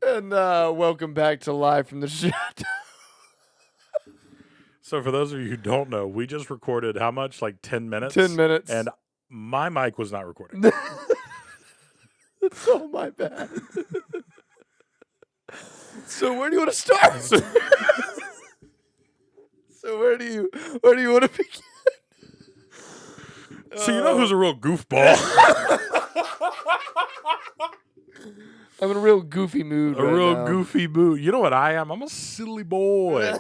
And welcome back to Live from the Chateau. So for those of you who don't know, we just recorded how much? Like 10 minutes? 10 minutes. And my mic was not recording. It's all my bad. So where do you want to start? So where do you want to begin? So you know who's a real goofball? I'm in a real goofy mood. Goofy mood. You know what I am? I'm a silly boy.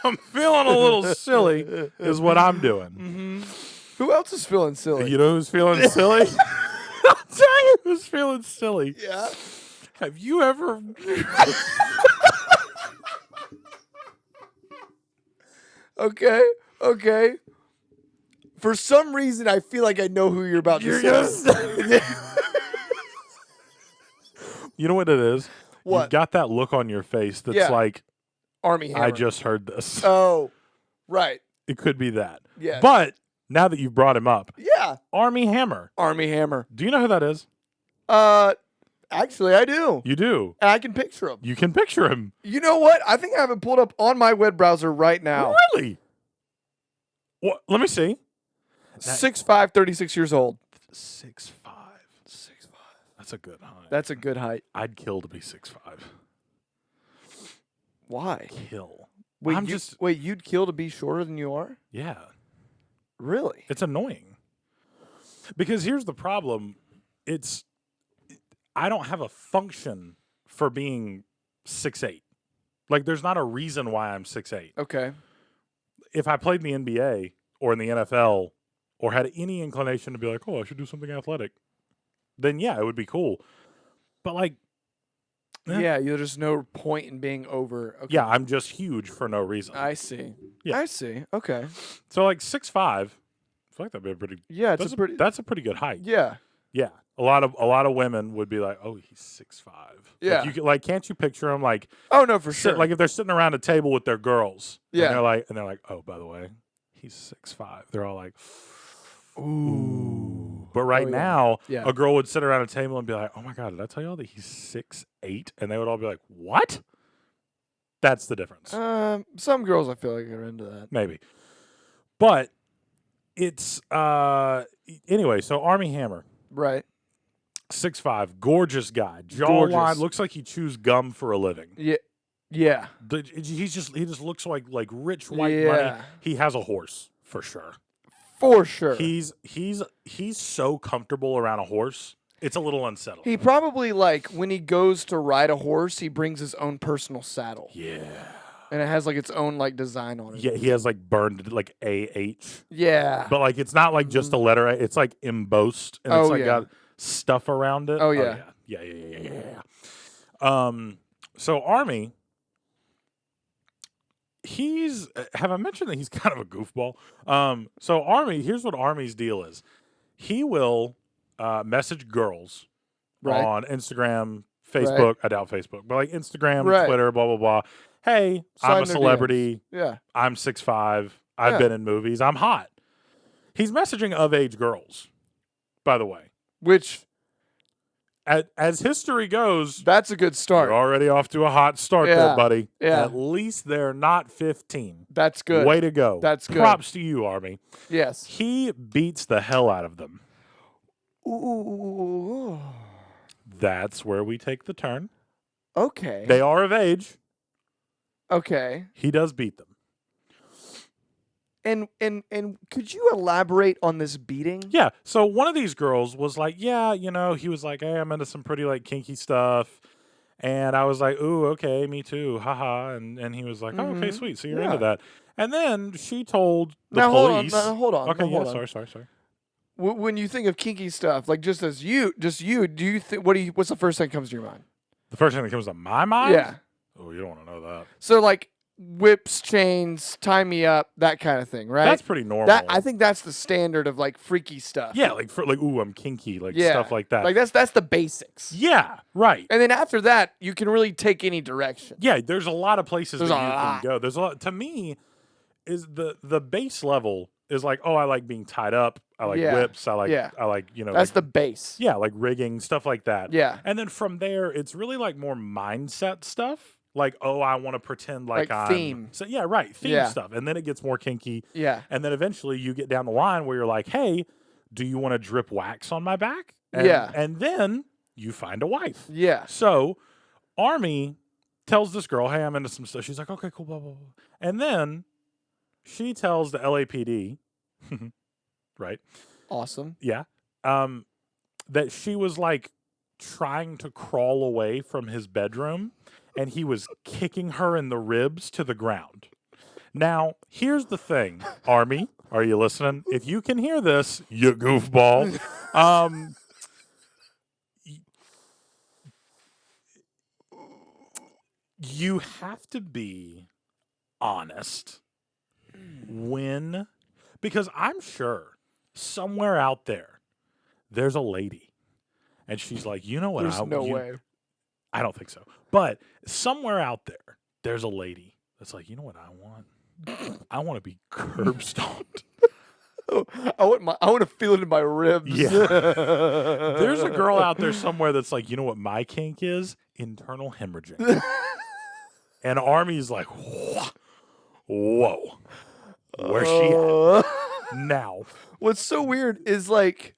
I'm feeling a little silly is what I'm doing. Mm-hmm. Who else is feeling silly? You know who's feeling silly? I'll tell you who's feeling silly. Yeah. Have you ever... Okay. For some reason, I feel like I know who you're about to say. You know what it is? What? You've got that look on your face that's like, Armie Hammer. I just heard this. Oh, right. It could be that. Yes. But now that you've brought him up, yeah, Armie Hammer. Armie Hammer. Do you know who that is? Actually, I do. You do. And I can picture him. You can picture him. You know what? I think I have it pulled up on my web browser right now. Really? What? Let me see. 6'5", 36 years old. 6'5". 6'5". That's a good height. That's a good height. I'd kill to be 6'5". Why? Kill. Wait, you'd kill to be shorter than you are? Yeah. Really? It's annoying. Because here's the problem. I don't have a function for being 6'8". Like, there's not a reason why I'm 6'8". Okay. If I played in the NBA or in the NFL or had any inclination to be like, oh, I should do something athletic, then yeah, it would be cool. But like, yeah, there's no point in being over. Okay. Yeah, I'm just huge for no reason. I see. Yeah. I see. Okay. So like 6'5", I feel like that'd be a pretty. Yeah, that's a pretty good height. Yeah. Yeah. A lot of women would be like, oh, he's 6'5". Yeah. Like, can't you picture him like? Oh no, for sure. Like if they're sitting around a table with their girls. Yeah. And they're like, oh, by the way, he's 6'5". They're all like, ooh. But right now, a girl would sit around a table and be like, oh my God, did I tell y'all that he's 6'8"? And they would all be like, what? That's the difference. Some girls I feel like are into that. Maybe. But it's anyway, so Armie Hammer. Right. 6'5", gorgeous guy. Jawline, looks like he chews gum for a living. Yeah. Yeah. He just looks like rich white money. He has a horse for sure. For sure. He's so comfortable around a horse. It's a little unsettling. He probably, like, when he goes to ride a horse, he brings his own personal saddle. Yeah. And it has, like, its own, like, design on it. Yeah, he has, like, burned, like, A-H. Yeah. But, like, it's not, like, just a letter A. It's, like, embossed. And it's, like, got stuff around it. Oh, yeah. Yeah. So, Armie, have I mentioned that he's kind of a goofball? So, Armie, here's what Armie's deal is. He will message girls on Instagram, Facebook. Right. I doubt Facebook, but, like, Instagram, Twitter, blah, blah, blah. Hey, I'm a celebrity. DMs. Yeah. I'm 6'5". I've been in movies. I'm hot. He's messaging of-age girls, by the way. Which, as history goes, that's a good start. You're already off to a hot start there, buddy. Yeah. At least they're not 15. That's good. Way to go. That's good. Props to you, Armie. Yes. He beats the hell out of them. Ooh. That's where we take the turn. Okay. They are of age. Okay. He does beat them. And could you elaborate on this beating? Yeah. So one of these girls was like, yeah, he was like, hey, I'm into some pretty like kinky stuff. And I was like, ooh, okay, me too. Haha. And he was like, oh, okay, sweet. So you're into that. And then she told the police. Hold on. Okay, hold on. Sorry. When you think of kinky stuff, like just you, do you think what's the first thing that comes to your mind? The first thing that comes to my mind? Yeah. Oh, you don't want to know that. So like whips, chains, tie me up, that kind of thing, right? That's pretty normal. I think that's the standard of like freaky stuff. Yeah, ooh, I'm kinky, stuff like that. Like that's the basics. Yeah, right. And then after that, you can really take any direction. Yeah, there's a lot of places that you can go. There's a lot. To me, is the base level is like, oh, I like being tied up. I like whips. I like, That's the base. Yeah, like rigging, stuff like that. Yeah. And then from there, it's really like more mindset stuff. Like, oh, I want to pretend like I'm theme. So yeah, right. Theme stuff. And then it gets more kinky. Yeah. And then eventually you get down the line where you're like, hey, do you want to drip wax on my back? And then you find a wife. Yeah. So Armie tells this girl, hey, I'm into some stuff. She's like, okay, cool, blah, blah, blah. And then she tells the LAPD, right? Awesome. Yeah. That she was like trying to crawl away from his bedroom and he was kicking her in the ribs to the ground. Now, here's the thing, Armie, are you listening? If you can hear this, you goofball. You have to be honest because I'm sure somewhere out there, there's a lady and she's like, you know what? There's no way. I don't think so. But somewhere out there, there's a lady that's like, you know what I want? I want to be curb stomped. I want to feel it in my ribs. Yeah. There's a girl out there somewhere that's like, you know what my kink is? Internal hemorrhaging. And Armie's like, whoa. Where's she at? Now. What's so weird is like,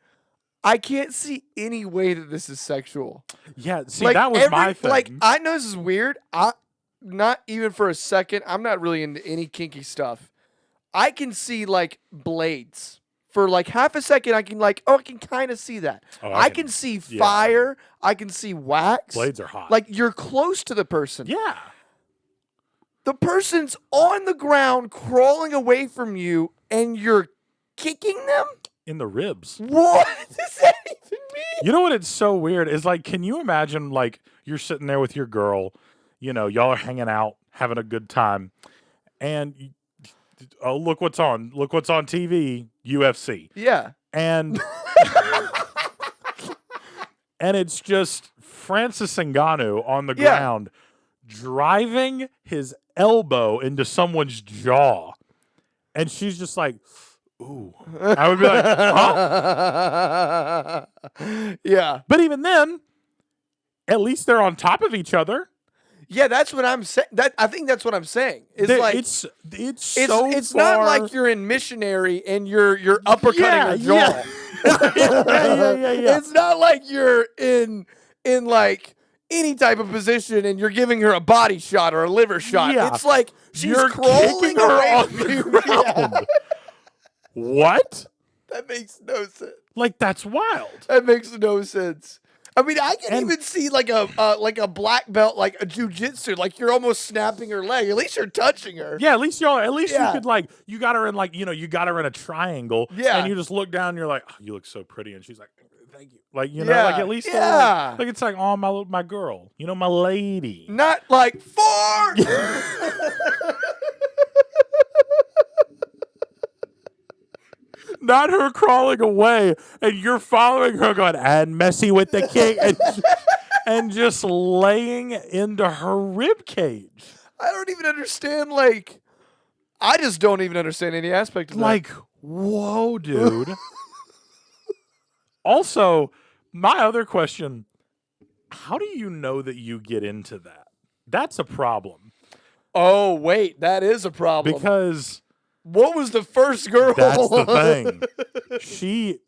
I can't see any way that this is sexual. Yeah, see, like that was my thing. Like, I know this is weird. Not even for a second. I'm not really into any kinky stuff. I can see like blades. For like half a second, I can I can kind of see that. Oh, I can see fire. I can see wax. Blades are hot. Like, you're close to the person. Yeah. The person's on the ground crawling away from you and you're kicking them? In the ribs. What does that even mean? You know what? It's so weird. Is like, can you imagine like you're sitting there with your girl, you know, y'all are hanging out, having a good time, and oh, look what's on TV, UFC. Yeah. And and it's just Francis Ngannou on the ground driving his elbow into someone's jaw. And she's just like, ooh. I would be like, huh? Yeah. But even then, at least they're on top of each other. Yeah, that's what I'm saying. I think that's what I'm saying. It's it's not like you're in missionary and you're uppercutting her jaw. Yeah. It's not like you're in like any type of position and you're giving her a body shot or a liver shot. Yeah. It's like she's you're crawling her away on from the you. ground. Yeah. What? That makes no sense. Like, that's wild. That makes no sense. I mean, I can even see like a black belt, like a jujitsu, like you're almost snapping her leg. At least you're touching her. Yeah, at least you could like, you got her in like, you got her in a triangle. Yeah. And you just look down and you're like, oh, you look so pretty. And she's like, thank you. Like, you know, like at least like it's like, oh, my girl, you know, my lady. Not like 4. Not her crawling away, and you're following her going, and messy with the king, and just laying into her rib cage. I don't even understand, like, I just don't even understand any aspect of that. Like, whoa, dude. Also, my other question, how do you know that you get into that? That's a problem. Oh, wait, that is a problem. Because... what was the first girl? That's the thing.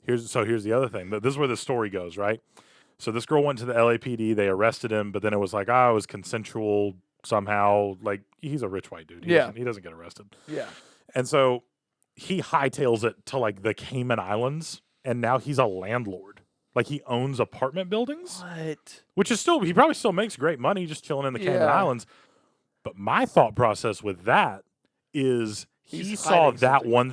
Here's the other thing. This is where the story goes, right? So this girl went to the LAPD. They arrested him, but then it was like, it was consensual somehow. Like, he's a rich white dude. He doesn't get arrested. Yeah. And so he hightails it to like the Cayman Islands, and now he's a landlord. Like, he owns apartment buildings. What? Which is he probably still makes great money just chilling in the Cayman Islands. But my thought process with that is... He saw that one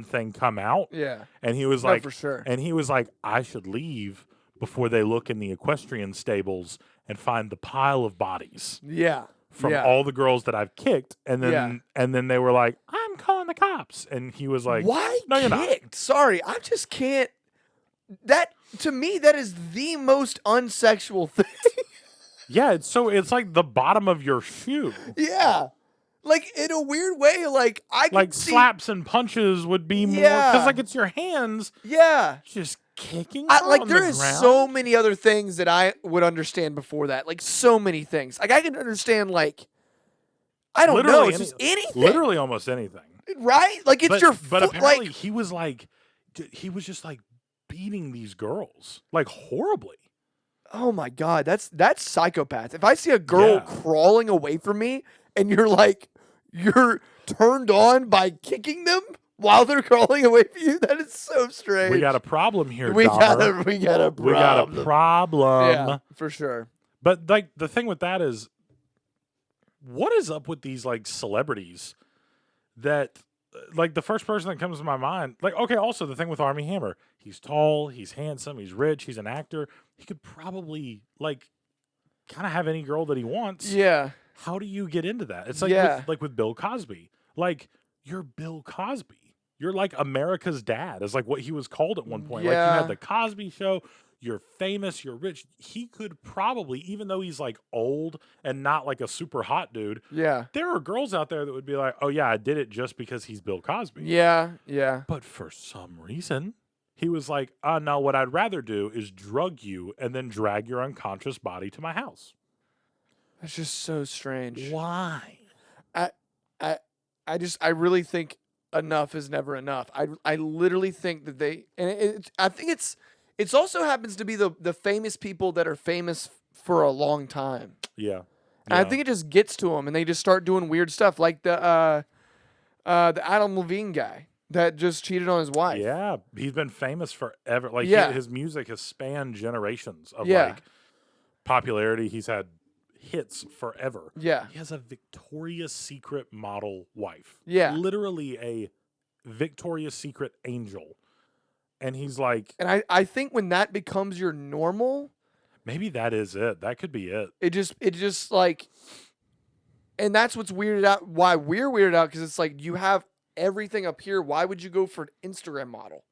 thing come out. Yeah. And he was like, for sure. And he was like, I should leave before they look in the equestrian stables and find the pile of bodies. Yeah. From all the girls that I've kicked. And then they were like, I'm calling the cops. And he was like, why? No, you're not. Sorry, I just can't. That, to me, that is the most unsexual thing. Yeah, it's like the bottom of your shoe. Yeah. Like in a weird way, like I can Like see. slaps and punches would be more Yeah. because like it's your hands Yeah. just kicking her Like on there the is ground. so many other things that I would understand before that. Like so many things. Like I can understand like I don't know, it's just anything. Literally almost anything. Right? Like it's your But foot, apparently like he was just like beating these girls like horribly. oh my god, that's psychopath. If I see a girl Yeah. crawling away from me and you're turned on by kicking them while they're crawling away from you, that is so strange. We got a problem here, we got Dahmer. a we got a problem. We got a problem. Yeah, for sure. But like the thing with that is, what is up with these like celebrities that like the first person that comes to my mind, like, okay, also the thing with Armie Hammer, he's tall, he's handsome, he's rich, he's an actor. He could probably like kind of have any girl that he wants. Yeah. How do you get into that? It's like Yeah. with Bill Cosby. Like, you're Bill Cosby. You're like America's dad, is like what he was called at one point. Like, you Yeah. had the Cosby Show. You're famous. You're rich. He could probably, even though he's like old and not like a super hot dude, Yeah. there are girls out there that would be like, oh, yeah, I did it just because he's Bill Cosby. Yeah. Yeah. But for some reason, he was like, no, what I'd rather do is drug you and then drag your unconscious body to my house. That's just so strange. Why? I really think enough is never enough. I literally think that I think it's also happens to be the famous people that are famous for a long time. Yeah. And I think it just gets to them and they just start doing weird stuff like the Adam Levine guy that just cheated on his wife. Yeah, he's been famous forever. Like Yeah. his music has spanned generations of Yeah. like popularity. He's had hits forever. Yeah. He has a Victoria's Secret model wife. Yeah. Literally a Victoria's Secret angel. And he's like, And I think when that becomes your normal, maybe that is it. That could be it. it just like, and that's what's weirded out. Why we're weirded out because it's like you have everything up here. Why would you go for an Instagram model?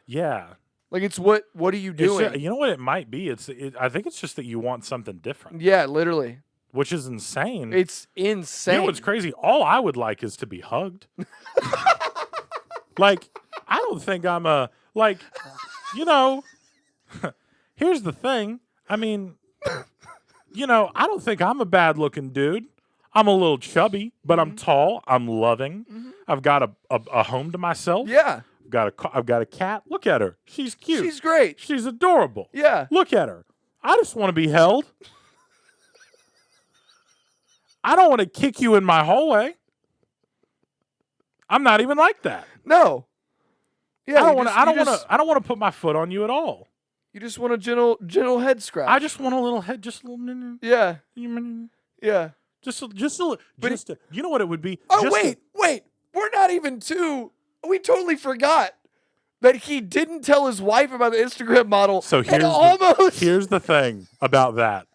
Yeah. Like it's what are you doing? You know what it might be? I think it's just that you want something different, Yeah, literally, which is insane. it's insane. You know what's crazy? All I would like is to be hugged. Like, I don't think I'm here's the thing. I mean, I don't think I'm a bad looking dude. I'm a little chubby, but I'm tall. I'm loving. I've got a home to myself. Yeah, I've got a cat. Look at her. She's cute. she's great. She's adorable. Yeah, Look at her. I just want to be held. I don't want to kick you in my hallway. I'm not even like that. no. Yeah, I don't want to put my foot on you at all. You just want a gentle head scratch. I just want a little head, just a little. yeah, yeah. You know what it would be? Oh Just wait. We're not even two. We totally forgot that he didn't tell his wife about the Instagram model. So and here's the thing about that.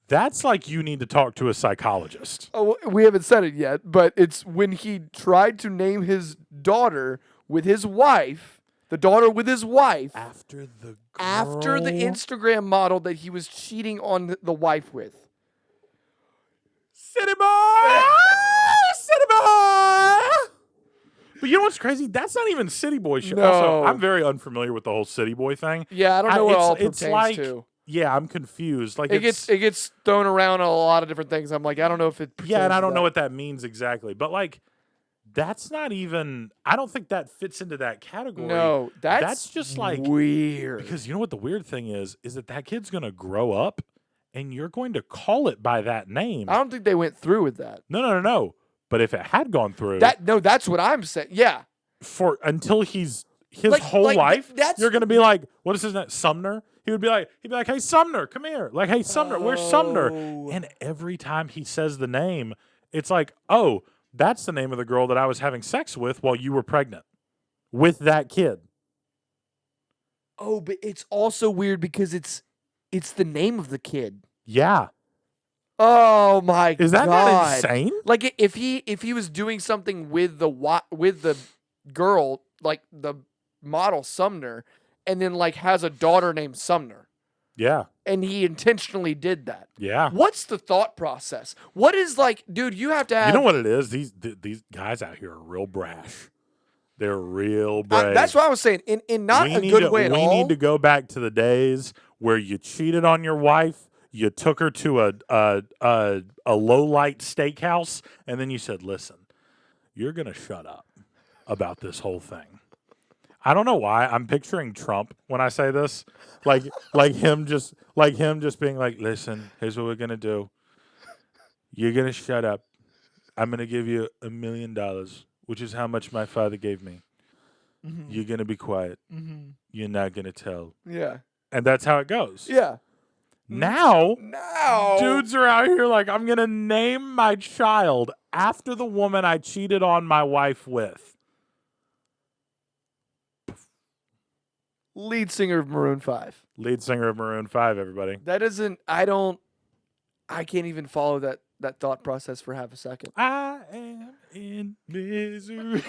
That's like you need to talk to a psychologist. Oh, we haven't said it yet, but it's when he tried to name his daughter with his wife, the daughter with his wife, After the Instagram model that he was cheating on the wife with. City boy, city boy. But you know what's crazy? That's not even City Boy shit. No. Also, I'm very unfamiliar with the whole City Boy thing. Yeah, I don't know what all it it's pertains like, to. Yeah, I'm confused. Like It gets thrown around a lot of different things. I'm like, I don't know if it. Yeah, and pertains I to don't know that. what that means exactly. But like, that's not even. I don't think that fits into that category. No, that's just like weird. because you know what the weird thing is that kid's gonna grow up, and you're going to call it by that name. I don't think they went through with that. No. But if it had gone through That's what I'm saying. Yeah. until his Like- whole like, life, that's- you're gonna be like, what is his name? Sumner. He'd be like, hey Sumner, come here. Like, hey Sumner, where's Sumner? Oh. And every time he says the name, it's like, oh, that's the name of the girl that I was having sex with while you were pregnant with that kid. Oh, but it's also weird because it's the name of the kid. Yeah. Oh my god. Is that not insane? Like if he was doing something with the girl, like the model Sumner, and then like has a daughter named Sumner. Yeah. And he intentionally did that. Yeah. What's the thought process? What is like, dude, you have to have. You know what it is? These guys out here are real brash. They're real brave. That's what I was saying. In not a good way at all. We need to go back to the days where you cheated on your wife, you took her to a low light steakhouse, and then you said, "Listen, you're gonna shut up about this whole thing." I don't know why I'm picturing Trump when I say this, like him just being like, "Listen, here's what we're gonna do. You're gonna shut up. I'm gonna give you $1 million, which is how much my father gave me. Mm-hmm. You're gonna be quiet. Mm-hmm. You're not gonna tell." Yeah. And that's how it goes. Yeah. Now, Now, dudes are out here like, I'm gonna name my child after the woman I cheated on my wife with. lead singer of Maroon 5. Lead singer of Maroon 5, everybody. That doesn't. I can't even follow that thought process for half a second. I am in misery.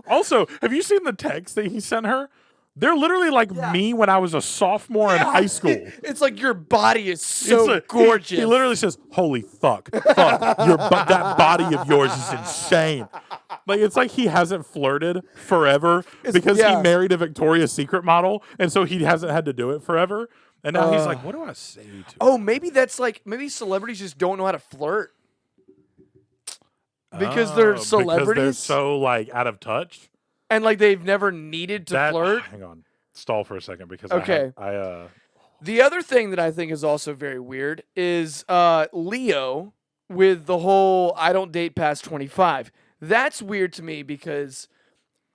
Also, have you seen the text that he sent her? They're literally like me when I was a sophomore in high school. It's like your body is so gorgeous. He literally says, "Holy fuck, that body of yours is insane." Like, it's like he hasn't flirted forever because he married a Victoria's Secret model, and so he hasn't had to do it forever. And now he's like, "What do I say to?" Oh, maybe that's like celebrities just don't know how to flirt because they're celebrities. Because they're so like out of touch. And like they've never needed to flirt. Hang on, stall for a second because The other thing that I think is also very weird is Leo with the whole "I don't date past 25." That's weird to me because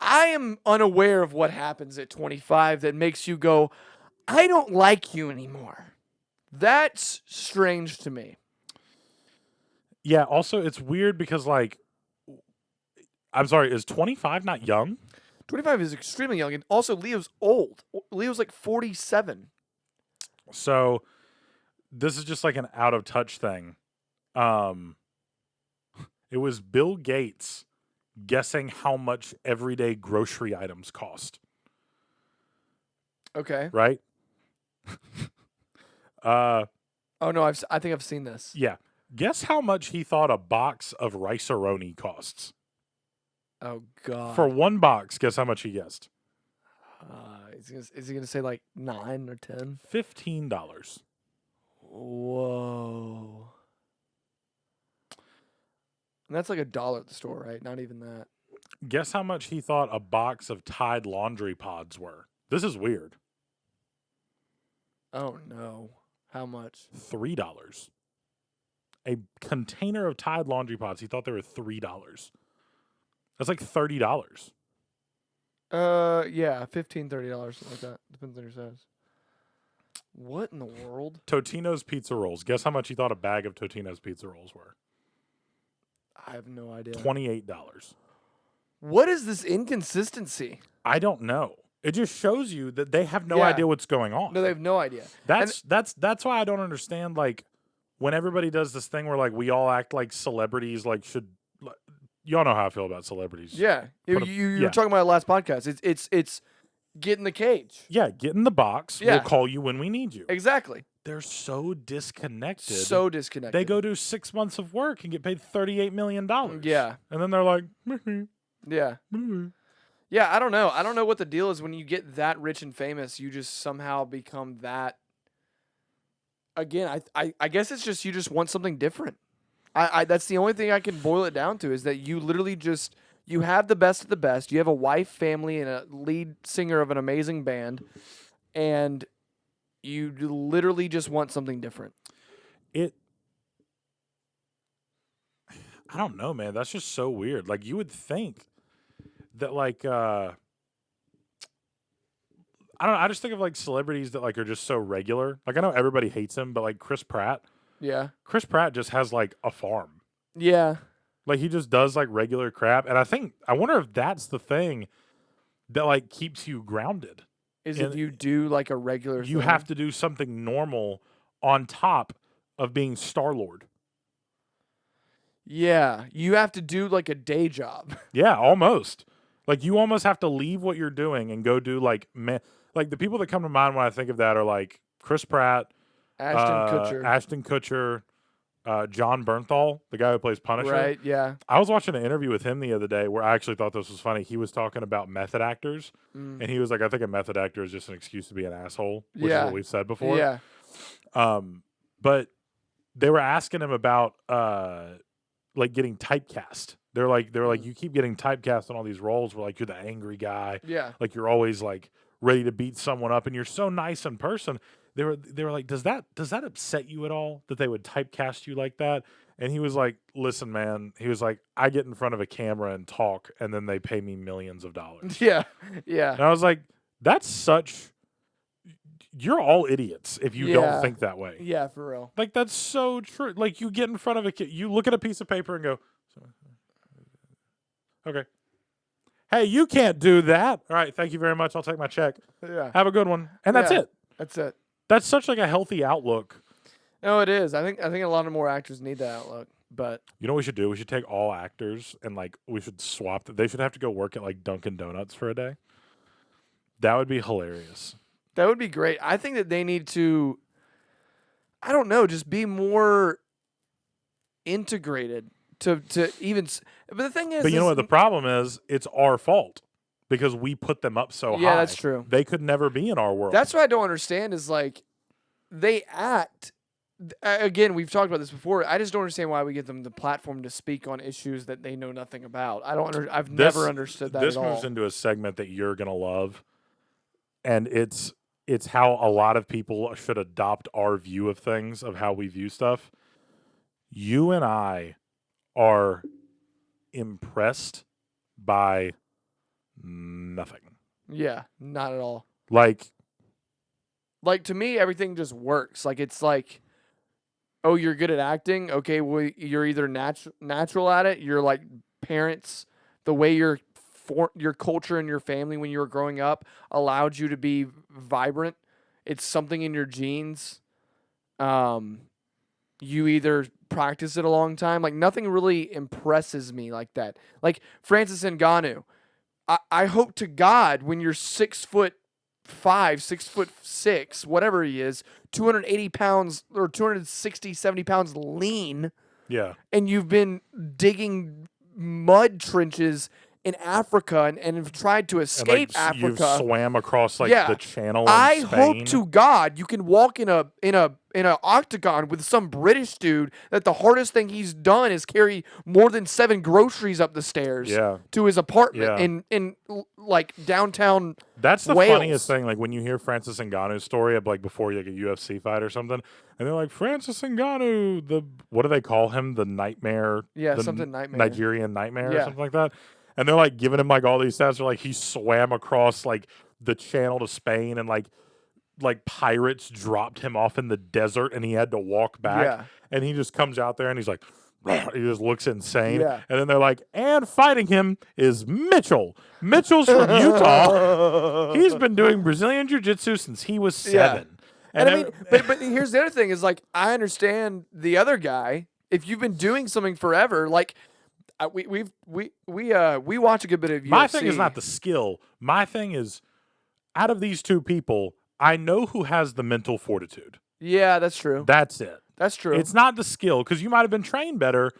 I am unaware of what happens at 25 that makes you go, "I don't like you anymore." That's strange to me. Yeah. Also, it's weird because like. I'm sorry, is 25 not young? 25 is extremely young, and also Leo's old. Leo's like 47. So this is just like an out of touch thing. It was Bill Gates guessing how much everyday grocery items cost. Okay. Right? Oh no, I think I've seen this. Yeah. Guess how much he thought a box of Rice-A-Roni costs. Oh God! For one box, guess how much he guessed? Is he gonna say like 9 or 10? $15. Whoa! And that's like $1 at the store, right? Not even that. Guess how much he thought a box of Tide laundry pods were? This is weird. Oh no! How much? $3. A container of Tide laundry pods. He thought they were $3. That's like $30. Yeah, $15, $30, something like that. Depends on your size. What in the world? Totino's pizza rolls. Guess how much he thought a bag of Totino's pizza rolls were? I have no idea. $28. What is this inconsistency? I don't know. It just shows you that they have no idea what's going on. No, they have no idea. That's why I don't understand. Like, when everybody does this thing where like we all act like celebrities, like should. Y'all know how I feel about celebrities. Yeah, you were talking about it last podcast. It's get in the cage. Yeah, get in the box. Yeah. We'll call you when we need you. Exactly. They're so disconnected. So disconnected. They go do 6 months of work and get paid $38 million. Yeah. And then they're like, yeah. Yeah, I don't know. I don't know what the deal is when you get that rich and famous. You just somehow become that. Again, I guess it's just you just want something different. I that's the only thing I can boil it down to is that you literally just you have the best of the best. You have a wife, family, and a lead singer of an amazing band, and you literally just want something different. I don't know, man. That's just so weird. Like you would think that like I don't know, I just think of like celebrities that like are just so regular. Like I know everybody hates him, but like Chris Pratt. Yeah. Chris Pratt just has like a farm. Yeah. Like he just does like regular crap. And I wonder if that's the thing that like keeps you grounded. Is if you do like a regular You thing. have to do something normal on top of being Star-Lord. Yeah. You have to do like a day job. Yeah, almost. Like you almost have to leave what you're doing and go do like like the people that come to mind when I think of that are like Chris Pratt, Ashton Kutcher, John Bernthal, the guy who plays Punisher. Right, yeah. I was watching an interview with him the other day where I actually thought this was funny. He was talking about method actors, and he was like, I think a method actor is just an excuse to be an asshole, which is what we've said before. Yeah. But they were asking him about like getting typecast. They're like, you keep getting typecast on all these roles where like you're the angry guy. Yeah. Like you're always like ready to beat someone up, and you're so nice in person. They were like, does that upset you at all that they would typecast you like that? And he was like, listen, man. He was like, I get in front of a camera and talk, and then they pay me millions of dollars. Yeah. Yeah. And I was like, that's such. You're all idiots if you don't think that way. Yeah, for real. Like that's so true. Like you get in front of a kid, you look at a piece of paper and go, okay. Hey, you can't do that. All right, thank you very much. I'll take my check. Yeah. Have a good one. And that's it. That's it. That's such like a healthy outlook. No, it is. I think a lot of more actors need that outlook. But you know what we should do? We should take all actors and like we should swap. They should have to go work at like Dunkin' Donuts for a day. That would be hilarious. That would be great. I think that they need to, I don't know, just be more integrated to even. But the thing is, but you know what the problem is? It's our fault because we put them up so high. Yeah, that's true. They could never be in our world. That's what I don't understand is like they act. Again, we've talked about this before. I just don't understand why we give them the platform to speak on issues that they know nothing about. I've never understood that This at all. moves into a segment that you're gonna love, and it's how a lot of people should adopt our view of things, of how we view stuff. You and I are impressed by nothing. Yeah, not at all. Like to me, everything just works. Like it's like, oh, you're good at acting. Okay, well, you're either natural at it. You're like parents, the way your culture and your family when you were growing up allowed you to be vibrant. It's something in your genes. You either practice it a long time. Like nothing really impresses me like that. Like Francis Ngannou. I hope to God when you're 6'5", 6'6", whatever he is, 280 pounds or 260, 70 pounds lean. Yeah. And you've been digging mud trenches in Africa and have tried to escape Africa. You've swam across the channel. I Spain. hope to God you can walk in a octagon with some British dude that the hardest thing he's done is carry more than 7 groceries up the stairs to his apartment in like downtown. That's the Wales. funniest thing. Like when you hear Francis Ngannou's story of like before like a UFC fight or something, and they're like Francis Ngannou, what do they call him? The nightmare. Yeah, something nightmare. Nigerian nightmare or something like that. And they're like giving him like all these stats. They're like he swam across like the channel to Spain, and like pirates dropped him off in the desert, and he had to walk back. Yeah. And he just comes out there, and he's like, he just looks insane. Yeah. And then they're like, and fighting him is Mitchell. Mitchell's from Utah. He's been doing Brazilian Jiu-Jitsu since he was 7. And I mean, but here's the other thing is like I understand the other guy. If you've been doing something forever, like. We watch a good bit of UFC. My thing is not the skill. My thing is, out of these two people, I know who has the mental fortitude. Yeah, that's true. That's it. That's true. It's not the skill, because you might have been trained better.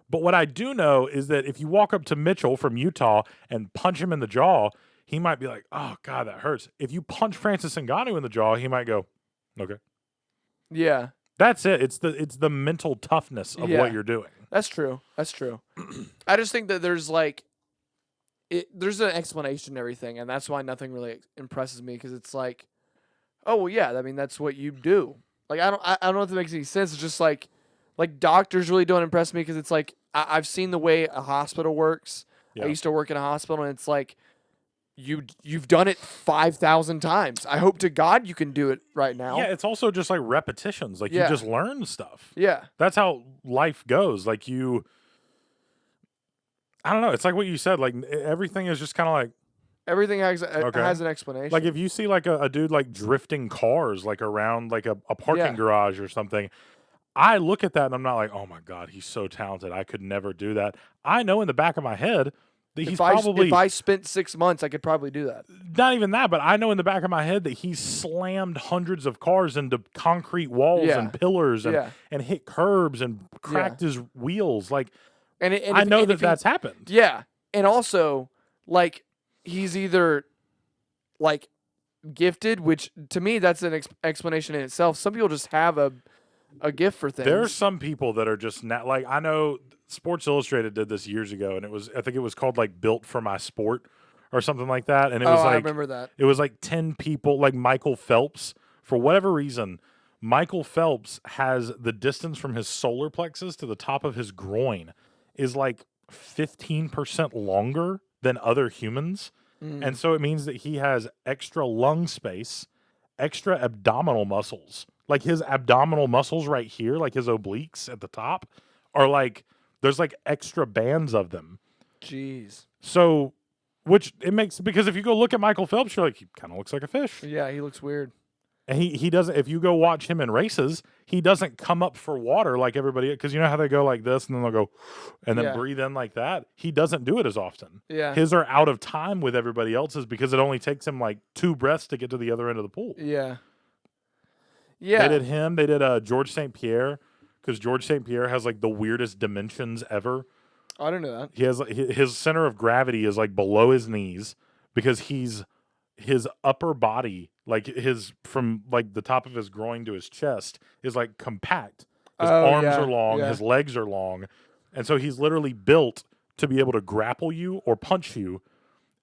But what I do know is that if you walk up to Mitchell from Utah and punch him in the jaw, he might be like, oh, God, that hurts. If you punch Francis Ngannou in the jaw, he might go, okay. Yeah. That's it. It's the mental toughness of what you're doing. That's true. That's true. I just think that there's like, there's an explanation to everything, and that's why nothing really impresses me, because it's like, oh well, yeah. I mean, that's what you do. Like I don't know if it makes any sense. It's just like doctors really don't impress me, because it's like I've seen the way a hospital works. Yeah. I used to work in a hospital, and it's like you've done it 5,000 times. I hope to God you can do it right now. Yeah, it's also just like repetitions. Like you just learn stuff. Yeah. That's how life goes. Like I don't know. It's like what you said. Like everything is just kind of like. Everything has an explanation. Like if you see like a dude like drifting cars like around like a parking garage or something, I look at that and I'm not like, oh my God, he's so talented. I could never do that. I know in the back of my head he's If I spent 6 months, I could probably do that. not even that, but I know in the back of my head that he's slammed hundreds of cars into concrete walls Yeah. and pillars Yeah. and hit curbs and cracked his wheels. Like, I know that's happened. Yeah. And also, like, he's either, like, gifted, which to me, that's an explanation in itself. Some people just have a gift for things. There are some people that are just not, like, I know Sports Illustrated did this years ago, and I think it was called, like, Built for My Sport or something like that. And it was like, I remember that. It was like 10 people, like Michael Phelps. For whatever reason, Michael Phelps has the distance from his solar plexus to the top of his groin is like 15% longer than other humans. And so it means that he has extra lung space, extra abdominal muscles. Like his abdominal muscles right here, like his obliques at the top, are like, there's like extra bands of them. Jeez. So, which it makes, because if you go look at Michael Phelps, you're like, he kind of looks like a fish. Yeah, he looks weird. And he doesn't, if you go watch him in races, he doesn't come up for water like everybody, because you know how they go like this and then they'll go and then breathe in like that? He doesn't do it as often. Yeah. His are out of time with everybody else's because it only takes him like 2 breaths to get to the other end of the pool. Yeah. Yeah. They did him. They did George St. Pierre, because George St. Pierre has like the weirdest dimensions ever. I don't know that. He has his center of gravity is like below his knees because his upper body, like his from like the top of his groin to his chest, is like compact. His arms are long, his legs are long, and so he's literally built to be able to grapple you or punch you,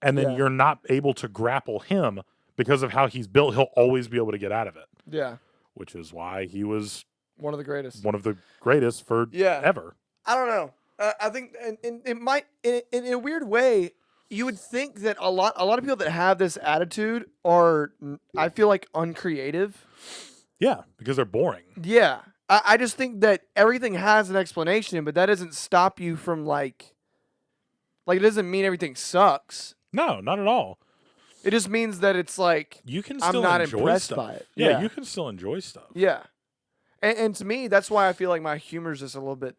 and then you're not able to grapple him because of how he's built. He'll always be able to get out of it. Yeah. Which is why he was one of the greatest. One of the greatest for ever. I don't know. I think it might, in a weird way, you would think that a lot of people that have this attitude are, I feel like, uncreative. Yeah, because they're boring. Yeah. I just think that everything has an explanation, but that doesn't stop you from, like, it doesn't mean everything sucks. No, not at all. It just means that it's like, you can still I'm not enjoy impressed stuff. by it. Yeah, you can still enjoy stuff. Yeah. And to me, that's why I feel like my humor is just a little bit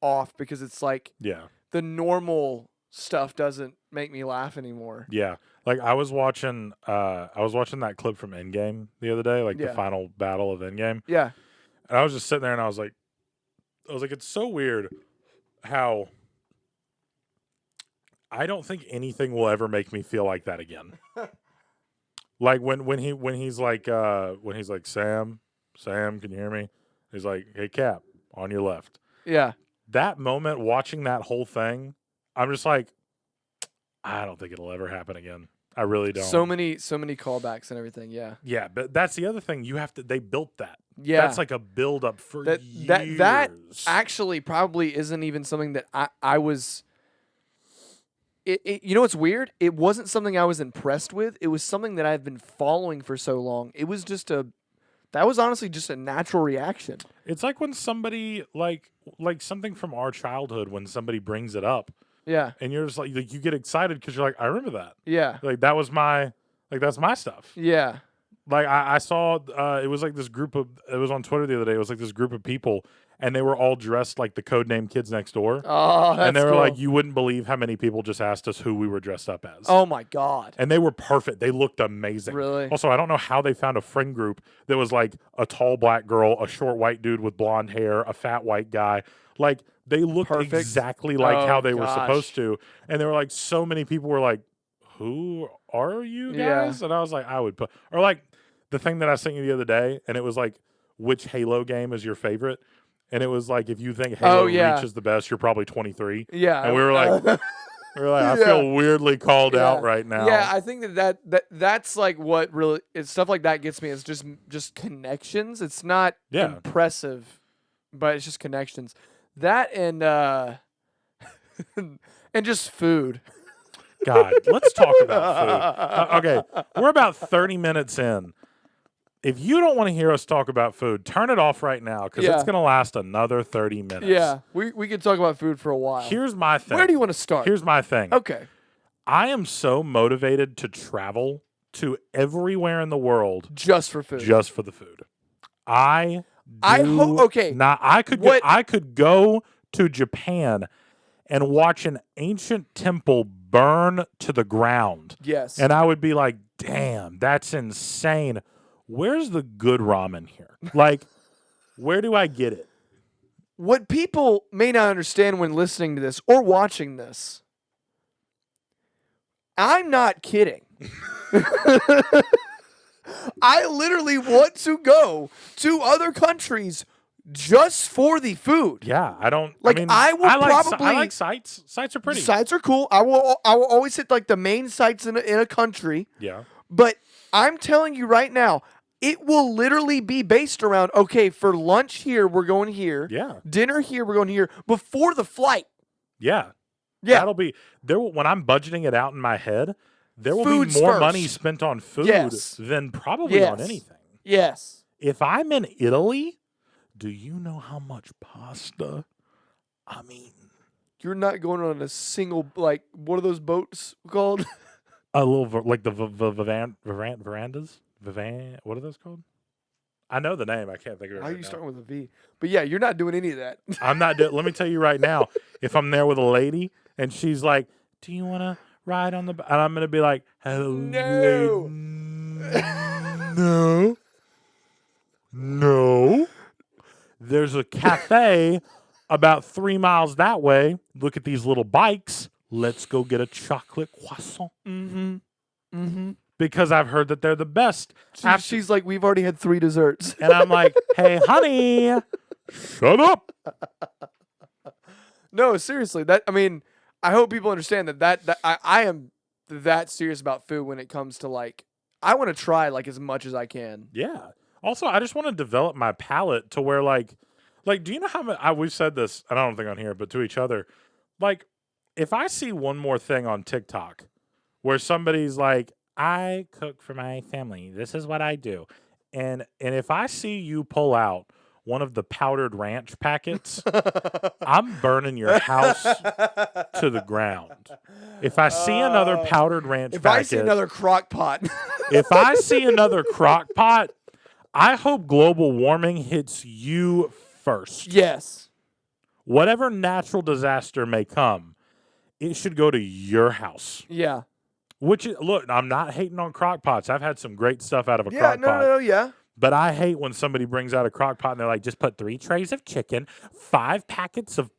off, because it's like the normal stuff doesn't make me laugh anymore. Yeah. Like I was watching that clip from Endgame the other day, like the final battle of Endgame. Yeah. And I was just sitting there and I was like, it's so weird how I don't think anything will ever make me feel like that again. Like when he's like Sam, can you hear me? He's like, hey Cap, on your left. Yeah. That moment, watching that whole thing, I'm just like, I don't think it'll ever happen again. I really don't. So many callbacks and everything. Yeah. Yeah, but that's the other thing. They built that. Yeah. That's like a build up for years. That actually probably isn't even something that I was. You know what's weird? It wasn't something I was impressed with. It was something that I've been following for so long. It was just that was honestly just a natural reaction. It's like when somebody like something from our childhood, when somebody brings it up. Yeah. And you're just like you get excited because you're like, I remember that. Yeah. Like that's my stuff. Yeah. Like I saw it was like this group of, it was on Twitter the other day, it was like this group of people and they were all dressed like the codename Kids Next Door. Oh, that's And they were cool. like, you wouldn't believe how many people just asked us who we were dressed up as. Oh my God. And they were perfect. They looked amazing. Really? Also, I don't know how they found a friend group that was like a tall black girl, a short white dude with blonde hair, a fat white guy. Like they looked exactly like how they were supposed to. And there were like so many people were like, who are you guys? And I was like, I would put, or like the thing that I sent you the other day, and it was like, which Halo game is your favorite? And it was like, if you think Halo Reach is the best, you're probably 23. Yeah. And we were like, I feel weirdly called out right now. Yeah, I think that's like what really, it's stuff like that gets me. It's just connections. It's not impressive, but it's just connections. That and and just food. God, let's talk about food. Okay, we're about 30 minutes in. If you don't want to hear us talk about food, turn it off right now, because it's going to last another 30 minutes. Yeah, we could talk about food for a while. Here's my thing. Where do you want to start? Here's my thing. Okay. I am so motivated to travel to everywhere in the world just for food. Just for the food. I could go to Japan and watch an ancient temple burn to the ground. Yes. And I would be like, damn, that's insane. Where's the good ramen here? Like, where do I get it? What people may not understand when listening to this or watching this, I'm not kidding. I literally want to go to other countries just for the food. Yeah, I don't. Like, I mean, I will probably. I like sites. Sites are pretty. Sites are cool. I will always hit like the main sites in a country. Yeah. But I'm telling you right now, it will literally be based around, okay, for lunch here, we're going here. Yeah. Dinner here, we're going here before the flight. Yeah. Yeah. That'll be there when I'm budgeting it out in my head. There will Food's be more first. money spent on food Yes. than probably on anything. Yes. If I'm in Italy, do you know how much pasta I'm eating? You're not going on a single, like, what are those boats called? A little like the verandas. What are those called? I know the name. I can't think of it. How right are you now. starting with a V? But yeah, you're not doing any of that. I'm not. Let me tell you right now. If I'm there with a lady and she's like, "Do you want to ride on the?" And I'm gonna be like, "Hello, No. no, no." There's a cafe about 3 miles that way. Look at these little bikes. Let's go get a chocolate croissant. Mm-hmm. Mm-hmm. Because I've heard that they're the best. She's like, we've already had 3 desserts. And I'm like, hey, honey, shut up. No, seriously. I hope people understand that I am that serious about food when it comes to like, I want to try like as much as I can. Yeah. Also, I just want to develop my palate to where like, do you know how much we've said this? And I don't think on here, but to each other, like, if I see one more thing on TikTok where somebody's like, I cook for my family. This is what I do. And if I see you pull out one of the powdered ranch packets, I'm burning your house to the ground. If I see another powdered ranch If packet, I see another crock pot. if I see another crock pot, I hope global warming hits you first. Yes. Whatever natural disaster may come, it should go to your house. Yeah. Look, I'm not hating on crock pots. I've had some great stuff out of a crock pot. No, yeah. But I hate when somebody brings out a crock pot and they're like, just put 3 trays of chicken, 5 packets of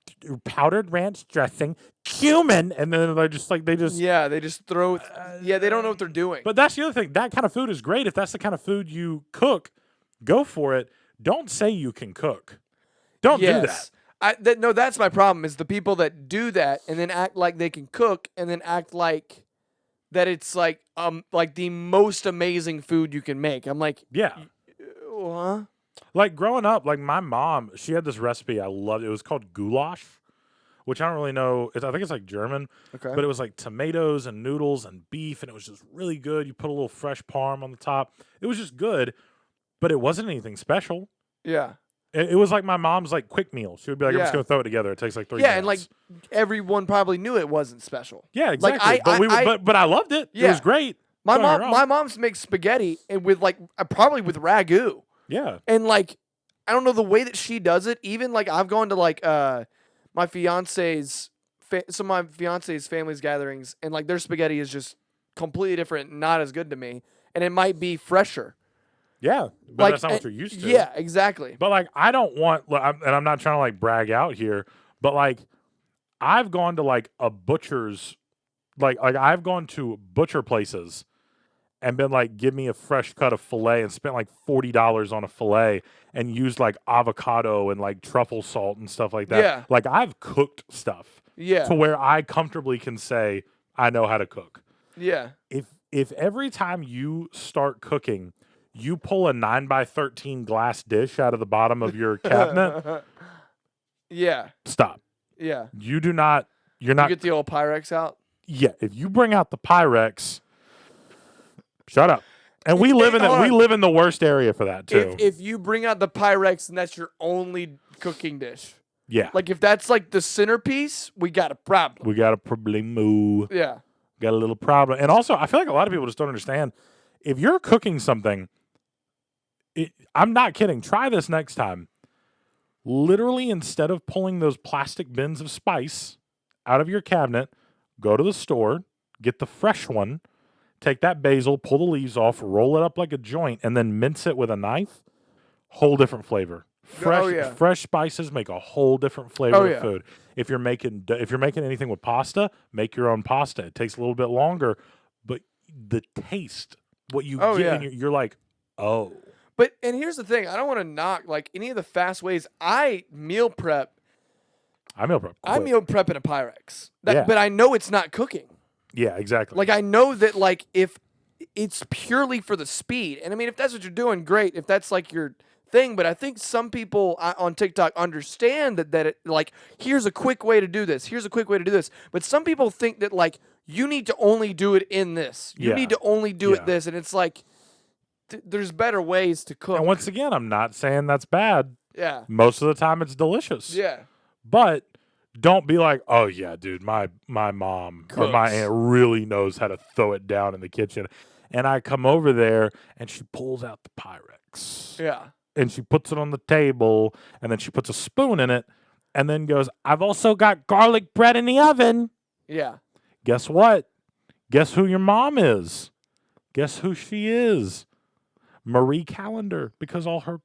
powdered ranch dressing, cumin, and then they're just like, Yeah, they just throw. They don't know what they're doing. But that's the other thing. That kind of food is great. If that's the kind of food you cook, go for it. Don't say you can cook. Don't do that. No, that's my problem. Is the people that do that and then act like they can cook and then act like that it's like the most amazing food you can make. I'm like, Yeah. huh? Like growing up, like my mom, she had this recipe I loved. It was called goulash, which I don't really know. I think it's like German. Okay. But it was like tomatoes and noodles and beef, and it was just really good. You put a little fresh parm on the top. It was just good, but it wasn't anything special. Yeah. It was like my mom's like quick meal. She would be like, I'm just going to throw it together. It takes like 3 minutes. Yeah, and like everyone probably knew it wasn't special. Yeah, exactly. Like, but I loved it. Yeah. It was great. My Don't get me mom wrong. makes spaghetti and with like probably with ragu. Yeah. And like I don't know the way that she does it. Even like I've gone to like my fiance's some of my fiance's family's gatherings, and like their spaghetti is just completely different, not as good to me, and it might be fresher. Yeah, but Like, that's not what you're used to. Yeah, exactly. But like, I don't want, and I'm not trying to like brag out here, but like, I've gone to like a butcher's, like I've gone to butcher places and been like, give me a fresh cut of filet, and spent like $40 on a filet and used like avocado and like truffle salt and stuff like that. Yeah. Like I've cooked stuff Yeah. to where I comfortably can say I know how to cook. Yeah. If every time you start cooking, you pull a 9x13 glass dish out of the bottom of your cabinet, Yeah. stop. Yeah. You do not. You're You not. get the old Pyrex out. Yeah. If you bring out the Pyrex, shut up. And we live in the worst area for that too. If you bring out the Pyrex and that's your only cooking dish, yeah. like if that's like the centerpiece, we got a problem. We got a problemo. Yeah. Got a little problem. And also, I feel like a lot of people just don't understand. If you're cooking something, I'm not kidding. Try this next time. Literally, instead of pulling those plastic bins of spice out of your cabinet, Go to the store, get the fresh one, take that basil, pull the leaves off, roll it up like a joint, and then mince it with a knife. Whole different flavor. Fresh spices make a whole different flavor of food. If you're making anything with pasta, make your own pasta. It takes a little bit longer, but the taste, what you get, you're like, oh. But and here's the thing: I don't want to knock like any of the fast ways. I meal prep. I meal prep. I meal prep in a Pyrex. Yeah. But I know it's not cooking. Yeah, exactly. Like I know that like if it's purely for the speed, and I mean if that's what you're doing, great. If that's like your thing, but I think some people on TikTok understand that it, like here's a quick way to do this. Here's a quick way to do this. But some people think that like you need to only do it in this. You need to only do it this, and it's like there's better ways to cook. And once again, I'm not saying that's bad. Yeah. Most of the time, it's delicious. Yeah. But don't be like, oh yeah, dude, my mom Cooks. Or my aunt really knows how to throw it down in the kitchen. And I come over there and she pulls out the Pyrex. Yeah. And she puts it on the table and then she puts a spoon in it and then goes, I've also got garlic bread in the oven. Yeah. Guess what? Guess who your mom is? Guess who she is? Marie Callender, because all her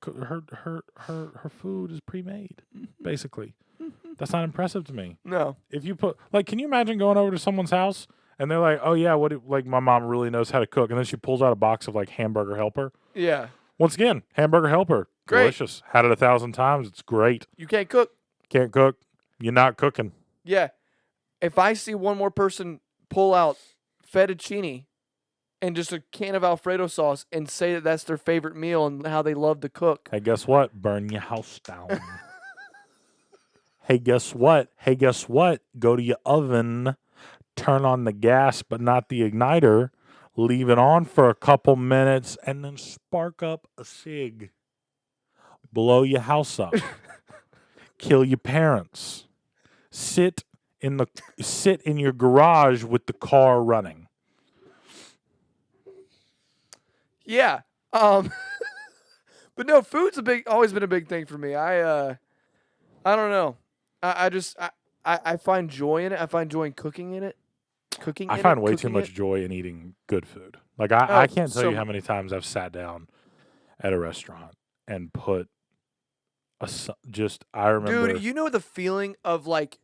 food is pre-made, basically. That's not impressive to me. No. If you put can you imagine going over to someone's house and they're like, "Oh yeah, my mom really knows how to cook," and then she pulls out a box of like Hamburger Helper. Yeah. Once again, Hamburger Helper, great. Delicious. Had it 1,000 times. It's great. You can't cook. Can't cook. You're not cooking. Yeah. If I see one more person pull out fettuccine and just a can of Alfredo sauce and say that that's their favorite meal and how they love to cook. Hey, guess what? Burn your house down. Hey, guess what? Hey, guess what? Go to your oven, turn on the gas but not the igniter, leave it on for a couple minutes, and then spark up a cig. Blow your house up. Kill your parents. Sit in your garage with the car running. Yeah. But no, food's always been a big thing for me. I don't know. I find joy in it. I find joy in cooking in it. I find way too much joy in eating good food. Like I can't tell you how many times I've sat down at a restaurant and put I remember. Dude, you know the feeling of like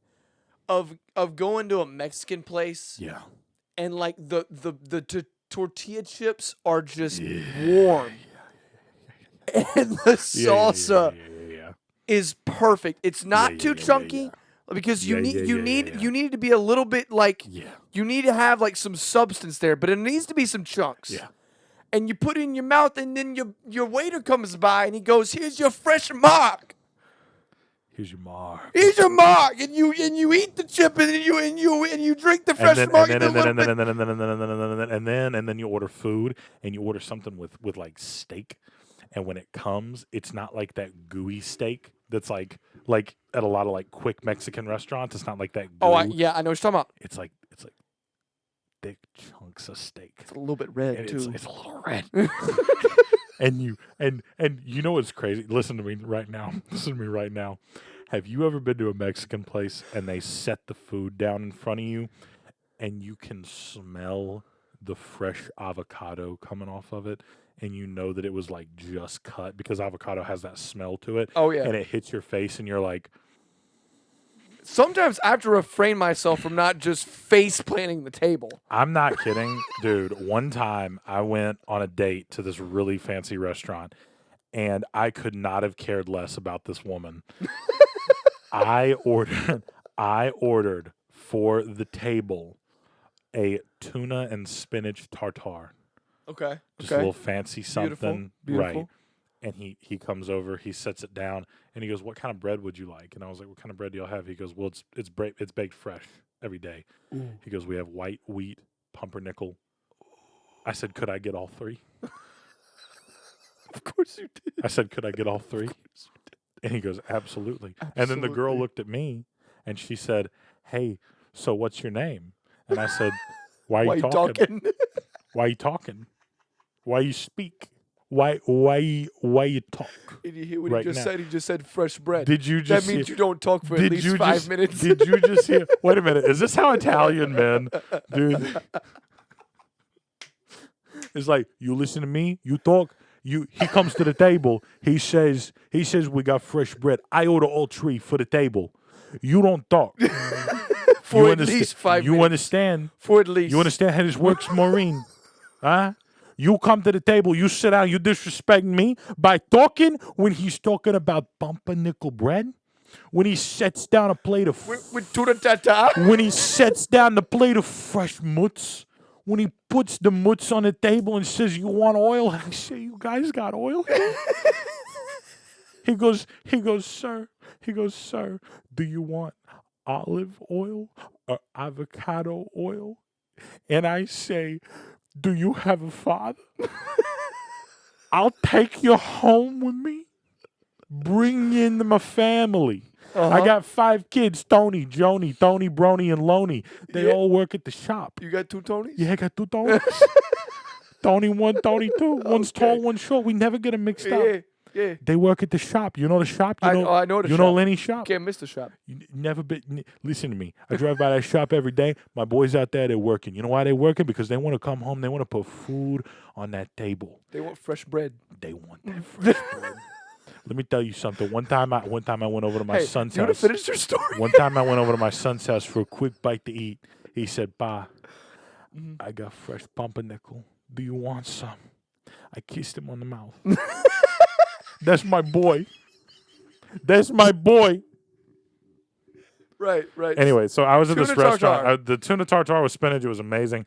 of going to a Mexican place. Yeah. And like the tortilla chips are just warm. And the salsa is perfect. It's not too chunky because you need to be a little bit like you need to have like some substance there, but it needs to be some chunks. Yeah. And you put it in your mouth, and then your waiter comes by and he goes, "Here's your fresh mark. Here's your mark. Here's your mark." And you eat the chip and you drink the fresh mark and then you order food and you order something with like steak. And when it comes, it's not like that gooey steak that's like at a lot of like quick Mexican restaurants. It's not like that. Oh, I know what you're talking about. It's like thick chunks of steak. It's a little bit red too. It's a little red. and you know what's crazy? Listen to me right now. Have you ever been to a Mexican place and they set the food down in front of you, and you can smell the fresh avocado coming off of it? And you know that it was like just cut because avocado has that smell to it. Oh, yeah. And it hits your face and you're like. Sometimes I have to refrain myself from not just face planting the table. I'm not kidding. Dude, one time I went on a date to this really fancy restaurant and I could not have cared less about this woman. I ordered for the table a tuna and spinach tartare. Okay. Just a little fancy something. Beautiful. Right. And he comes over, he sets it down, and he goes, "What kind of bread would you like?" And I was like, "What kind of bread do y'all have?" He goes, "Well, it's baked fresh every day." Ooh. He goes, "We have white wheat, pumpernickel." I said, "Could I get all three?" Of course you did. I said, "Could I get all three?" And he goes, "Absolutely." And then the girl looked at me, and she said, "Hey, so what's your name?" And I said, Why are you talking? Why you talking? Why you speak? Why you talk And you hear what right he just now? said? He just said fresh bread. Did you just That means hear, you don't talk for at did least you 5 just minutes. did you just hear? Wait a minute. Is this how Italian men, dude? It's like, you listen to me, you talk. He comes to the table. He says we got fresh bread. I order all three for the table. You don't talk. For You at least 5 You minutes. understand? For at least. You understand how this works, Maureen? Huh? You come to the table, you sit down, you disrespect me by talking when he's talking about pumpernickel bread? When he sets down a plate of With tuna tata. when he sets down the plate of fresh mutts, when he puts the mutts on the table and says, "You want oil?" I say, "You guys got oil?" He goes, "Sir," "Do you want olive oil or avocado oil?" And I say, "Do you have a father? I'll take you home with me. Bring in my family." I got 5 kids: Tony, Joni, Tony, Brony, and Loney. They Yeah. all work at the shop. You got 2 Tonys? Yeah, I got 2 Tonys. Tony 1, Tony 2. One's Okay. tall, one's short. We never get them mixed up. Yeah. They work at the shop. You know the shop? I know the You shop. know Lenny's shop? Can't miss the shop. Never been. Listen to me. I drive by that shop every day. My boys out there, they're working. You know why they're working? Because they want to come home. They want to put food on that table. They want fresh bread. They want that fresh bread. Let me tell you something. One time I went over to my son's you want house. to finish your story? One time I went over to my son's house for a quick bite to eat. He said, "Pa, I got fresh pumpernickel. Do you want some?" I kissed him on the mouth. That's my boy. That's my boy. Right. Anyway, so I was at this Tuna tartare. restaurant. The tuna tartare with spinach. It was amazing.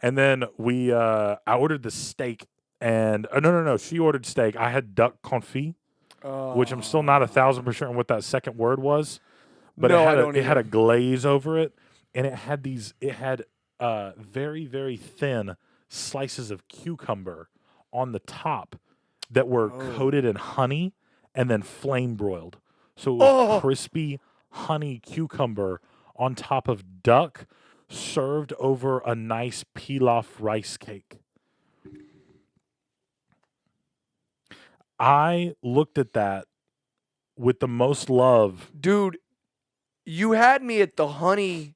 And then I ordered the steak. And no. She ordered steak. I had duck confit, which I'm still not 1,000% what that second word was. But No, it had a glaze over it, and it had very, very thin slices of cucumber on the top that were coated in honey and then flame broiled. So it was crispy honey cucumber on top of duck served over a nice pilaf rice cake. I looked at that with the most love. Dude, you had me at the honey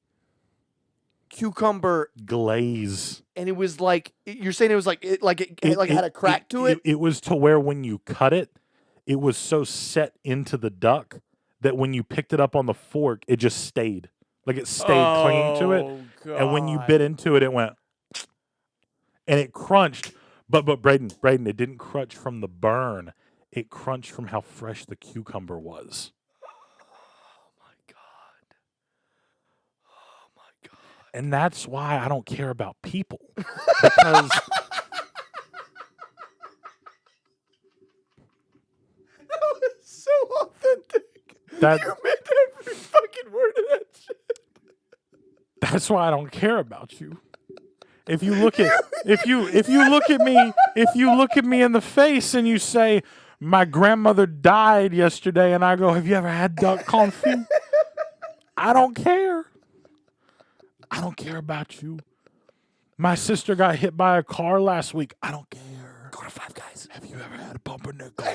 cucumber Glaze. and it was like you're saying it was like it had a crack to it. It was to where when you cut it, it was so set into the duck that when you picked it up on the fork, it just stayed. Like it stayed clinging to it. God. And when you bit into it, it went and it crunched. But Braden, it didn't crunch from the burn. It crunched from how fresh the cucumber was. And that's why I don't care about people. Because That was so authentic. That- you meant every fucking word of that shit. that's why I don't care about you. If you look at me in the face and you say, "My grandmother died yesterday," and I go, "Have you ever had duck confit?" I don't care. I don't care about you. My sister got hit by a car last week. I don't care. Go to Five Guys. Have you ever had a pumpernickel?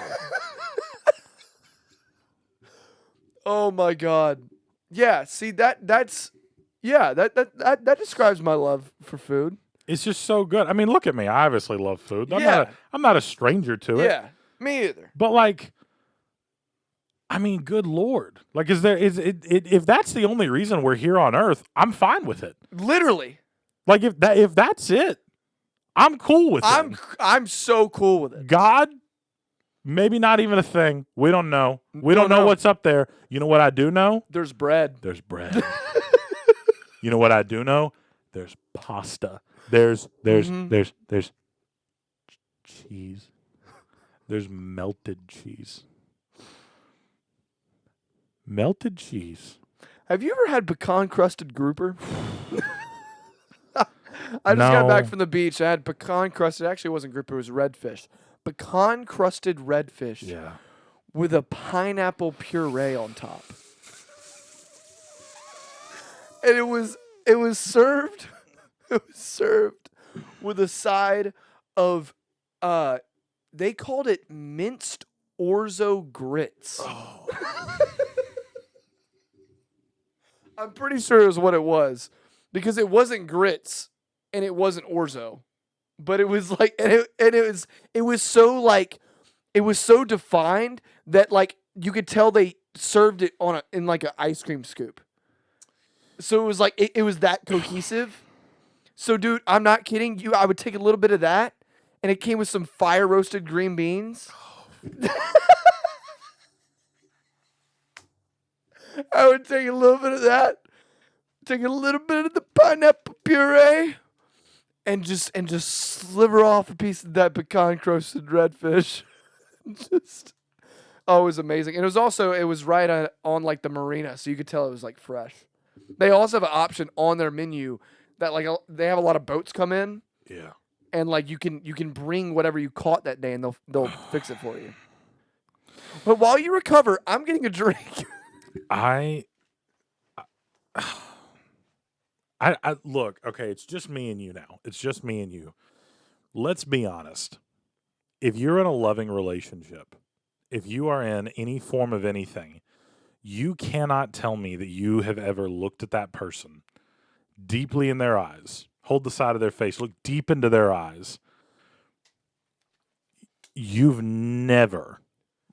Oh my God. Yeah, see that describes my love for food. It's just so good. I mean, look at me. I obviously love food. Yeah. I'm not a stranger to it. Yeah, me either. But like, I mean, good Lord. Like, if that's the only reason we're here on Earth, I'm fine with it. Literally. Like if that's it, I'm cool with it. I'm so cool with it. God, maybe not even a thing. We don't know. We don't know what's up there. You know what I do know? There's bread. There's bread. You know what I do know? There's pasta. There's cheese. There's melted cheese. Melted cheese. Have you ever had pecan crusted grouper? I just got back from the beach. I had pecan crusted. Actually, it wasn't grouper. It was redfish. Pecan crusted redfish. Yeah. With a pineapple puree on top. And it was served with a side of They called it minced orzo grits. Oh. I'm pretty sure it was what it was, because it wasn't grits and it wasn't orzo, but it was like, it was so like, it was so defined that like you could tell they served it in like an ice cream scoop. So it was like it was that cohesive. So dude, I'm not kidding you. I would take a little bit of that, and it came with some fire roasted green beans. I would take a little bit of that, take a little bit of the pineapple puree, and just sliver off a piece of that pecan crusted redfish. Just, oh, it was amazing. And it was right on like the marina, so you could tell it was like fresh. They also have an option on their menu that like they have a lot of boats come in. Yeah. And like you can bring whatever you caught that day, and they'll fix it for you. But while you recover, I'm getting a drink. I look, okay, it's just me and you now. It's just me and you. Let's be honest. If you're in a loving relationship, if you are in any form of anything, you cannot tell me that you have ever looked at that person deeply in their eyes, hold the side of their face, look deep into their eyes. You've never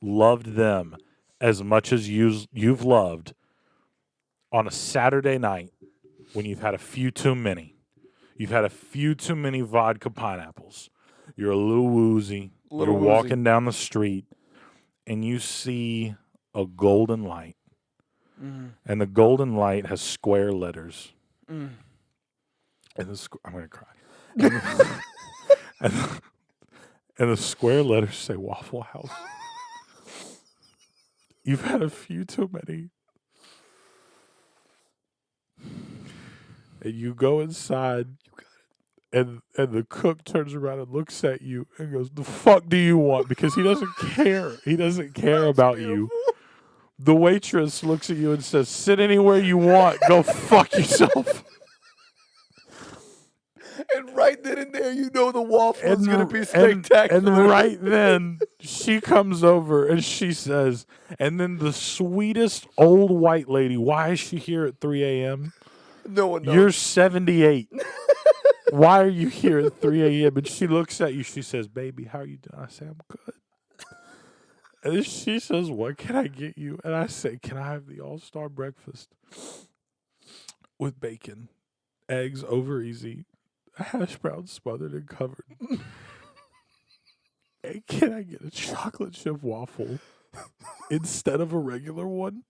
loved them as much as you've loved on a Saturday night when you've had a few too many. You've had a few too many vodka pineapples. You're a little woozy. You're walking down the street, and you see a golden light. And the golden light has square letters. And I'm going to cry. And the square letters say Waffle House. You've had a few too many. And you go inside, and the cook turns around and looks at you and goes, "The fuck do you want?" Because he doesn't care. He doesn't care about you. The waitress looks at you and says, "Sit anywhere you want. Go fuck yourself." And right then and there, you know the waffle is going to be spectacular. And right then, she comes over and she says, and then the sweetest old white lady, why is she here at 3 a.m.? No one knows. You're 78. Why are you here at 3 a.m.? And she looks at you. She says, "Baby, how are you doing?" I say, "I'm good." And then she says, "What can I get you?" And I say, "Can I have the all-star breakfast with bacon, eggs over easy, hash browns smothered and covered? And can I get a chocolate chip waffle instead of a regular one?"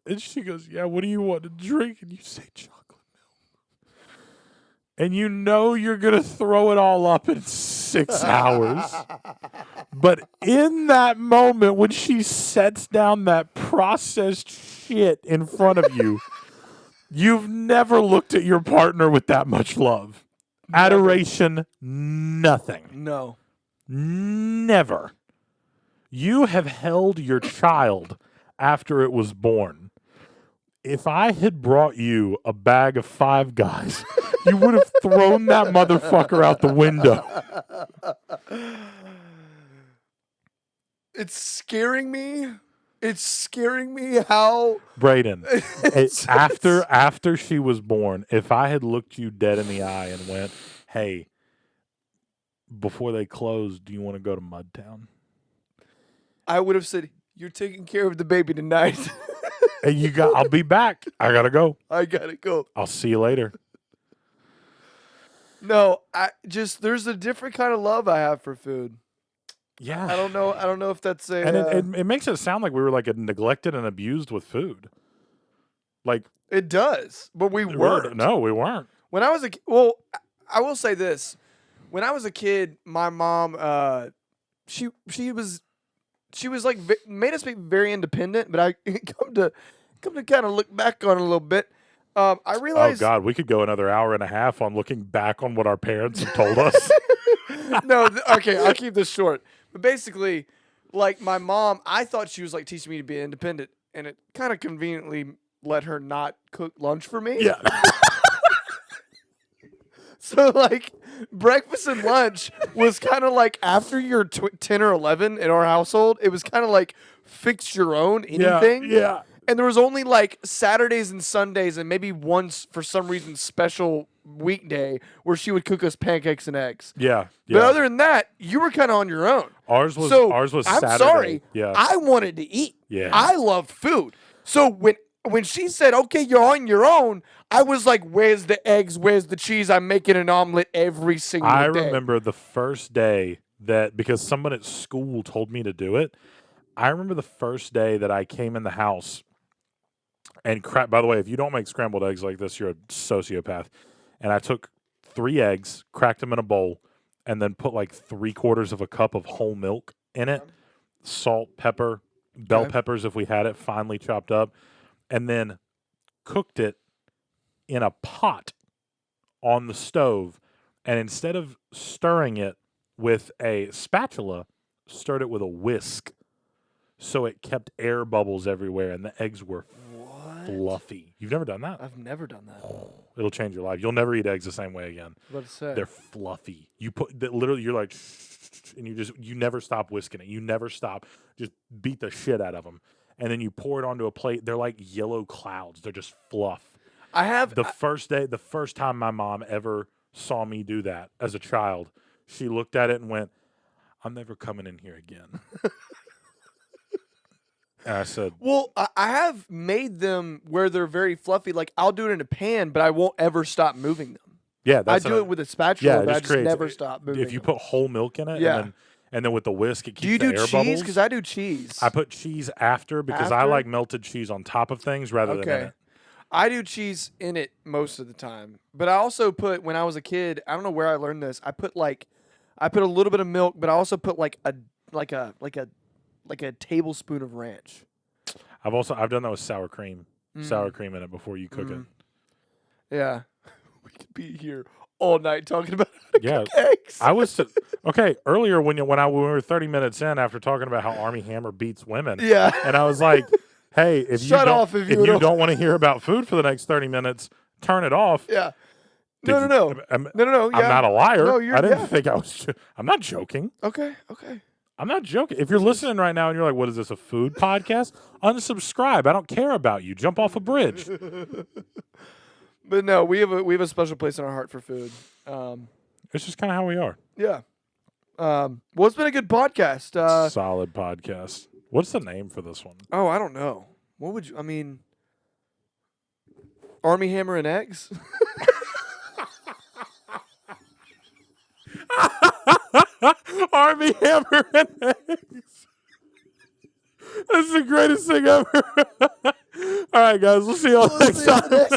And she goes, "Yeah, what do you want to drink?" And you say, "Chocolate milk." And you know you're going to throw it all up in 6 hours. But in that moment, when she sets down that processed shit in front of you, you've never looked at your partner with that much love. Adoration, nothing. No. Never. You have held your child after it was born. If I had brought you a bag of Five Guys, you would have thrown that motherfucker out the window. It's scaring me. It's scaring me how Braden, after she was born, if I had looked you dead in the eye and went, "Hey, before they close, do you want to go to Mudtown?" I would have said, "You're taking care of the baby tonight." And I'll be back. I gotta go. I gotta go. I'll see you later. No, there's a different kind of love I have for food. Yeah. I don't know if that's a. And it makes it sound like we were like neglected and abused with food. Like it does, but we weren't. No, we weren't. When I was I will say this: when I was a kid, my mom, she was like made us be very independent. But I come to kind of look back on it a little bit. I realized. Oh God, we could go another hour and a half on looking back on what our parents have told us. No, okay, I'll keep this short. But basically, like my mom, I thought she was like teaching me to be independent, and it kind of conveniently let her not cook lunch for me. Yeah. So like breakfast and lunch was kind of like after you're 10 or 11 in our household, it was kind of like fix your own anything. Yeah. And there was only like Saturdays and Sundays and maybe once for some reason special weekday where she would cook us pancakes and eggs. Yeah. But other than that, you were kind of on your own. Ours was I'm Saturday. sorry. Yeah. I wanted to eat. Yeah. I loved food. So when she said, "Okay, you're on your own," I was like, "Where's the eggs? Where's the cheese? I'm making an omelet every single day." I remember the first day that because someone at school told me to do it. I remember the first day that I came in the house and by the way, if you don't make scrambled eggs like this, you're a sociopath. And I took 3 eggs, cracked them in a bowl, and then put like 3/4 of a cup of whole milk in it, salt, pepper, bell peppers if we had it, finely chopped up, and then cooked it in a pot on the stove. And instead of stirring it with a spatula, stirred it with a whisk. So it kept air bubbles everywhere, and the eggs were fluffy. You've never done that? I've never done that. It'll change your life. You'll never eat eggs the same way again. What to say? They're fluffy. You put literally, you're like, and you never stop whisking it. You never stop. Just beat the shit out of them, and then you pour it onto a plate. They're like yellow clouds. They're just fluff. The first time my mom ever saw me do that as a child, she looked at it and went, "I'm never coming in here again." And I said, "Well, I have made them where they're very fluffy. Like I'll do it in a pan, but I won't ever stop moving them. Yeah, I do it with a spatula, but I just never stop moving. If you put whole milk in it, Yeah. and then with the whisk, it keeps Do you the do air cheese? bubbles. Because I do cheese. I put cheese after because I After? like melted cheese on top of things rather than in it. I do cheese in it most of the time, but I also put when I was a kid. I don't know where I learned this. I put a little bit of milk, but I also put like a tablespoon of ranch. I've done that with sour cream in it before you cook it. Yeah, we could be here all night talking about how to cook eggs. I was earlier when we were 30 minutes in after talking about how Armie Hammer beats women. Yeah, and I was like, hey, if you don't want to hear about food for the next 30 minutes, turn it off. Yeah. No. No. I'm not a liar. No, I didn't think I was. I'm not joking. Okay. I'm not joking. If you're listening right now and you're like, what is this, a food podcast? Unsubscribe. I don't care about you. Jump off a bridge. But no, we have a special place in our heart for food. It's just kind of how we are. Yeah. Well, it's been a good podcast. Solid podcast. What's the name for this one? Oh, I don't know. What would you? I mean, Armie Hammer and eggs. Armie Hammer and eggs. That's the greatest thing ever. All right, guys. We'll see y'all next time.